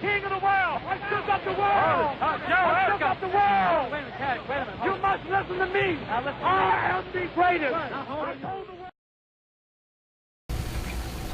king of the world. I shook up the world. I shook up the world. Wait a minute. You must listen to me. I am the greatest. I told the world.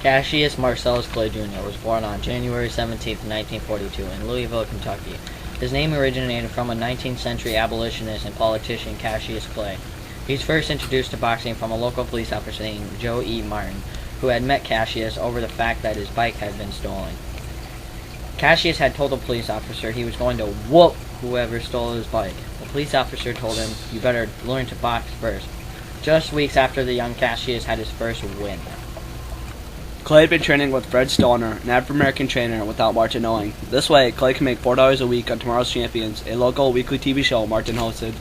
Cassius Marcellus Clay Jr. was born on January 17, 1942 in Louisville, Kentucky. His name originated from a 19th century abolitionist and politician, Cassius Clay. He was first introduced to boxing from a local police officer named Joe E. Martin, who had met Cassius over the fact that his bike had been stolen. Cassius had told the police officer he was going to whoop whoever stole his bike. The police officer told him, "You better learn to box first." Just weeks after the young Cassius had his first win. Clay had been training with Fred Stoner, an African-American trainer, without Martin knowing. This way, Clay can make $4 a week on Tomorrow's Champions, a local weekly TV show Martin hosted.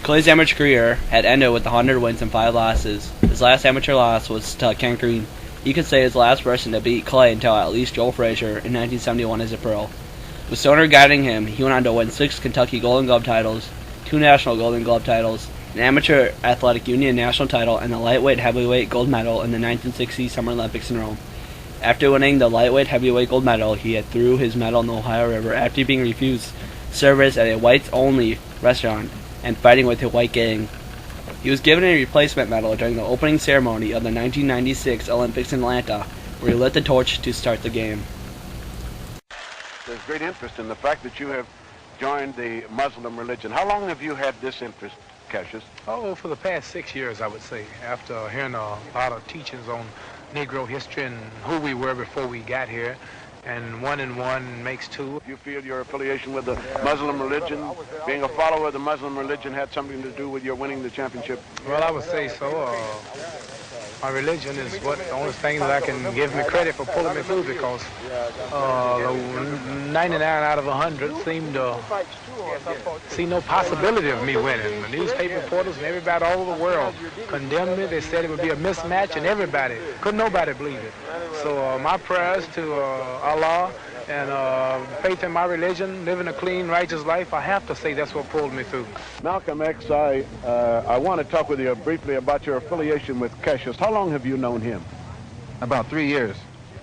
Clay's amateur career had ended with 100 wins and 5 losses. His last amateur loss was to Ken Green. He could say his last person to beat Clay until at least Joe Frazier in 1971 as a pro. With Stoner guiding him, he went on to win 6 Kentucky Golden Glove titles, 2 National Golden Glove titles, an Amateur Athletic Union national title, and the lightweight heavyweight gold medal in the 1960 Summer Olympics in Rome. After winning the lightweight heavyweight gold medal, he had threw his medal in the Ohio River after being refused service at a whites-only restaurant and fighting with a white gang. He was given a replacement medal during the opening ceremony of the 1996 Olympics in Atlanta, where he lit the torch to start the game. There's great interest in the fact that you have joined the Muslim religion. How long have you had this interest, Cassius? Oh, for the past 6 years, I would say, after hearing a lot of teachings on Negro history and who we were before we got here, and 1 and 1 makes 2. You feel your affiliation with the Muslim religion, being a follower of the Muslim religion, had something to do with your winning the championship? Well, I would say so. My religion is what the only thing that I can give me credit for pulling me through, because 99 out of 100 seemed to see no possibility of me winning. The newspaper reporters and everybody all over the world condemned me. They said it would be a mismatch, and couldn't nobody believe it. So my prayers to Allah and faith in my religion, living a clean, righteous life, I have to say that's what pulled me through. Malcolm X, I want to talk with you briefly about your affiliation with Cassius. How long have you known him? About 3 years.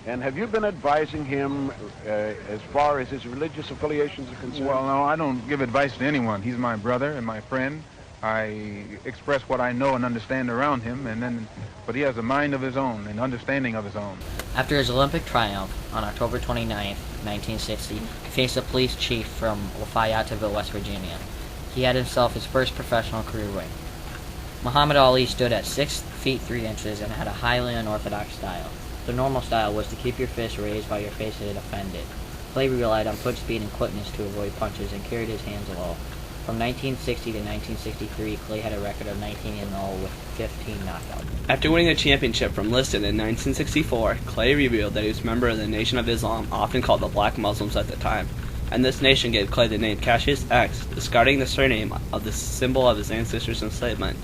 And have you been advising him as far as his religious affiliations are concerned? Well, no, I don't give advice to anyone. He's my brother and my friend. I express what I know and understand around him, but he has a mind of his own and understanding of his own. After his Olympic triumph on October 29, 1960, he faced a police chief from Fayetteville, West Virginia. He had himself his first professional career win. Muhammad Ali stood at 6 feet 3 inches and had a highly unorthodox style. The normal style was to keep your fist raised while your face had offended. Clay relied on foot speed and quickness to avoid punches and carried his hands low. From 1960 to 1963, Clay had a record of 19-0 with 15 knockouts. After winning the championship from Liston in 1964, Clay revealed that he was a member of the Nation of Islam, often called the Black Muslims at the time, and this nation gave Clay the name Cassius X, discarding the surname of the symbol of his ancestors' enslavement,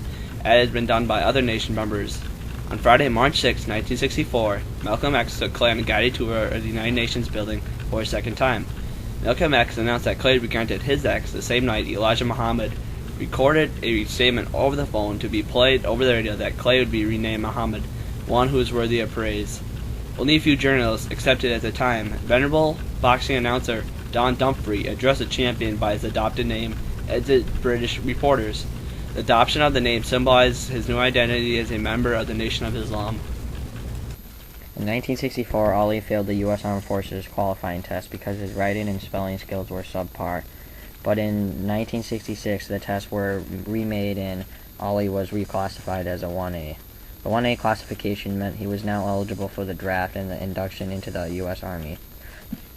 as had been done by other nation members. On Friday, March 6, 1964, Malcolm X took Clay on a guided tour of the United Nations building for a second time. Malcolm X announced that Clay would be granted his ex the same night. Elijah Muhammad recorded a statement over the phone to be played over the radio that Clay would be renamed Muhammad, one who is worthy of praise. Only a few journalists accepted at the time. Venerable boxing announcer Don Dumfries addressed the champion by his adopted name, as did British reporters. The adoption of the name symbolized his new identity as a member of the Nation of Islam. In 1964, Ali failed the U.S. Armed Forces qualifying test because his writing and spelling skills were subpar. But in 1966, the tests were remade and Ali was reclassified as a 1A. The 1A classification meant he was now eligible for the draft and the induction into the U.S. Army.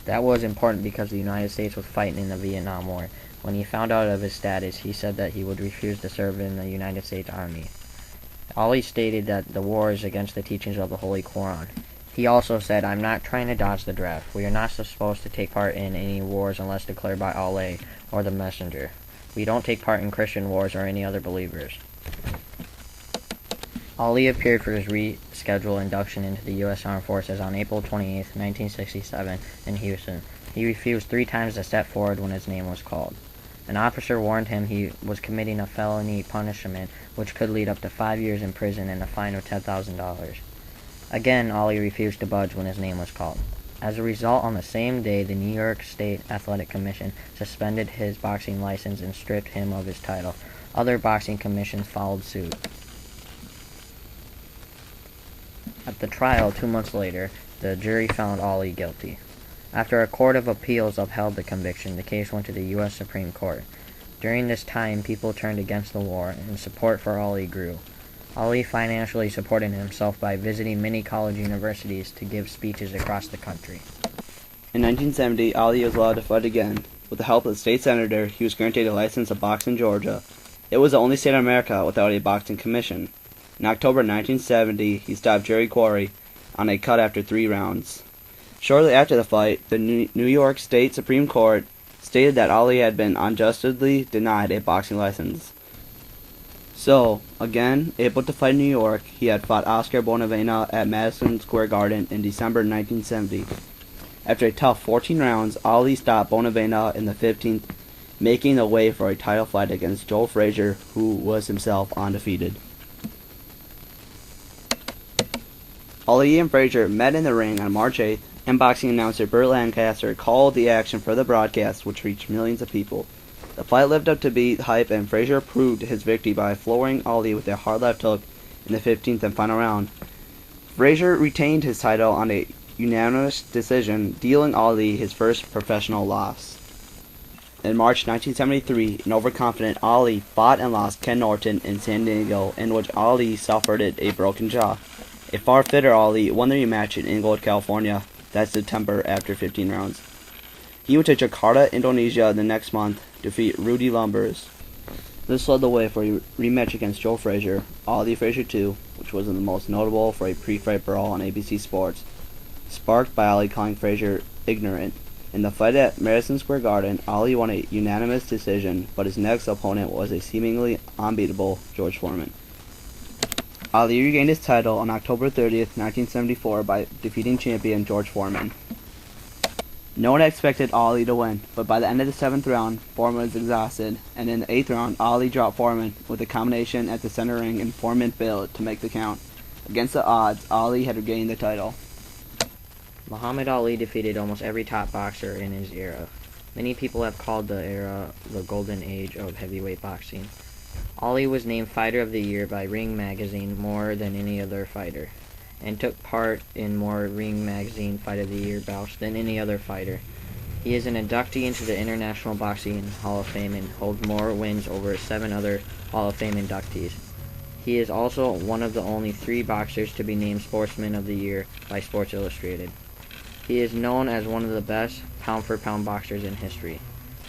That was important because the United States was fighting in the Vietnam War. When he found out of his status, he said that he would refuse to serve in the United States Army. Ali stated that the war is against the teachings of the Holy Quran. He also said, "I'm not trying to dodge the draft. We are not supposed to take part in any wars unless declared by Allah or the Messenger. We don't take part in Christian wars or any other believers." Ali appeared for his rescheduled induction into the U.S. Armed Forces on April 28, 1967, in Houston. He refused 3 times to step forward when his name was called. An officer warned him he was committing a felony punishment which could lead up to 5 years in prison and a fine of $10,000. Again, Ali refused to budge when his name was called. As a result, on the same day, the New York State Athletic Commission suspended his boxing license and stripped him of his title. Other boxing commissions followed suit. At the trial 2 months later, the jury found Ali guilty. After a court of appeals upheld the conviction, the case went to the U.S. Supreme Court. During this time, people turned against the war, and support for Ali grew. Ali financially supported himself by visiting many college universities to give speeches across the country. In 1970, Ali was allowed to fight again. With the help of the state senator, he was granted a license to box in Georgia. It was the only state in America without a boxing commission. In October 1970, he stopped Jerry Quarry on a cut after 3 rounds. Shortly after the fight, the New York State Supreme Court stated that Ali had been unjustly denied a boxing license. So, again, able to fight in New York, he had fought Oscar Bonavena at Madison Square Garden in December 1970. After a tough 14 rounds, Ali stopped Bonavena in the 15th, making the way for a title fight against Joe Frazier, who was himself undefeated. Ali and Frazier met in the ring on March 8th, and boxing announcer Burt Lancaster called the action for the broadcast, which reached millions of people. The fight lived up to be hype, and Frazier proved his victory by flooring Ali with a hard left hook in the 15th and final round. Frazier retained his title on a unanimous decision, dealing Ali his first professional loss. In March 1973, an overconfident Ali fought and lost Ken Norton in San Diego, in which Ali suffered a broken jaw. A far fitter Ali won the rematch in Inglewood, California, that September after 15 rounds. He went to Jakarta, Indonesia the next month to defeat Rudy Lumbers. This led the way for a rematch against Joe Frazier, Ali Frazier 2, which was the most notable for a pre-fight brawl on ABC Sports, sparked by Ali calling Frazier ignorant. In the fight at Madison Square Garden, Ali won a unanimous decision, but his next opponent was a seemingly unbeatable George Foreman. Ali regained his title on October 30th, 1974 by defeating champion George Foreman. No one expected Ali to win, but by the end of the 7th round, Foreman was exhausted, and in the 8th round, Ali dropped Foreman with a combination at the center ring, and Foreman failed to make the count. Against the odds, Ali had regained the title. Muhammad Ali defeated almost every top boxer in his era. Many people have called the era the golden age of heavyweight boxing. Ali was named Fighter of the Year by Ring Magazine more than any other fighter, and took part in more Ring Magazine Fight of the Year bouts than any other fighter. He is an inductee into the International Boxing Hall of Fame and holds more wins over 7 other Hall of Fame inductees. He is also one of the only 3 boxers to be named Sportsman of the Year by Sports Illustrated. He is known as one of the best pound-for-pound boxers in history.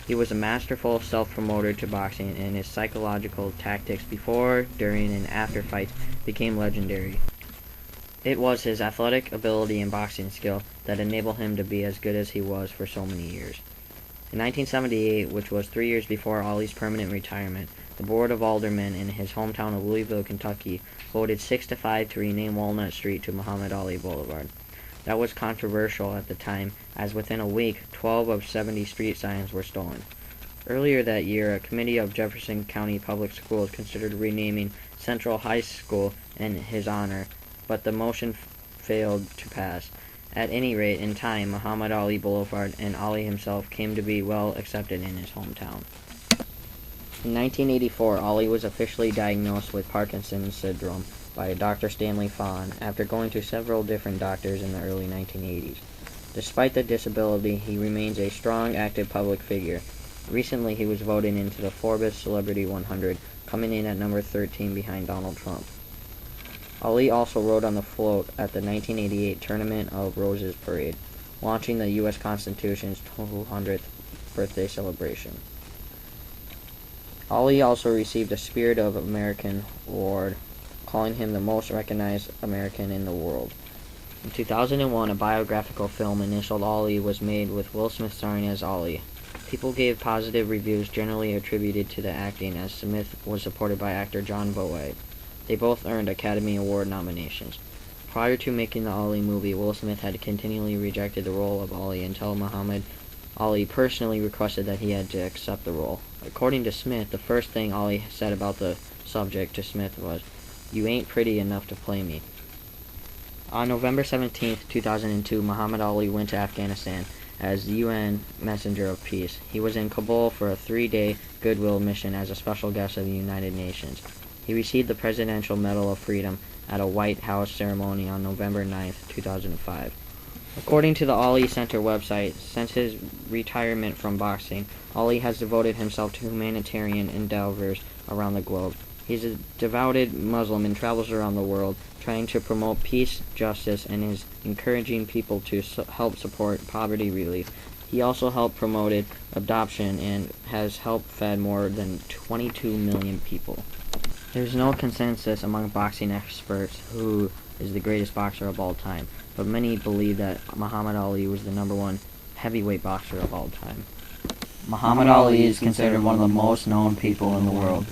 He was a masterful self-promoter to boxing, and his psychological tactics before, during, and after fights became legendary. It was his athletic ability and boxing skill that enabled him to be as good as he was for so many years. In 1978, which was 3 years before Ali's permanent retirement, the Board of Aldermen in his hometown of Louisville, Kentucky, voted 6-5 to rename Walnut Street to Muhammad Ali Boulevard. That was controversial at the time, as within a week, 12 of 70 street signs were stolen. Earlier that year, a committee of Jefferson County Public Schools considered renaming Central High School in his honor, but the motion failed to pass. At any rate, in time, Muhammad Ali Boulevard and Ali himself came to be well accepted in his hometown. In 1984, Ali was officially diagnosed with Parkinson's syndrome by Dr. Stanley Fawn after going to several different doctors in the early 1980s. Despite the disability, he remains a strong, active public figure. Recently, he was voted into the Forbes Celebrity 100, coming in at number 13 behind Donald Trump. Ali also rode on the float at the 1988 Tournament of Roses Parade, launching the U.S. Constitution's 200th birthday celebration. Ali also received a Spirit of American award, calling him the most recognized American in the world. In 2001, a biographical film entitled Ali was made with Will Smith starring as Ali. People gave positive reviews generally attributed to the acting, as Smith was supported by actor John Boyd. They both earned Academy Award nominations. Prior to making the Ali movie, Will Smith had continually rejected the role of Ali until Muhammad Ali personally requested that he had to accept the role. According to Smith, the first thing Ali said about the subject to Smith was, "You ain't pretty enough to play me." On November 17, 2002, Muhammad Ali went to Afghanistan as UN Messenger of Peace. He was in Kabul for a 3-day goodwill mission as a special guest of the United Nations. He received the Presidential Medal of Freedom at a White House ceremony on November 9, 2005. According to the Ali Center website, since his retirement from boxing, Ali has devoted himself to humanitarian endeavors around the globe. He's a devoted Muslim and travels around the world, trying to promote peace, justice, and is encouraging people to help support poverty relief. He also helped promoted adoption and has helped fed more than 22 million people. There's no consensus among boxing experts who is the greatest boxer of all time, but many believe that Muhammad Ali was the #1 heavyweight boxer of all time. Muhammad Ali is considered one of the most known people in the world.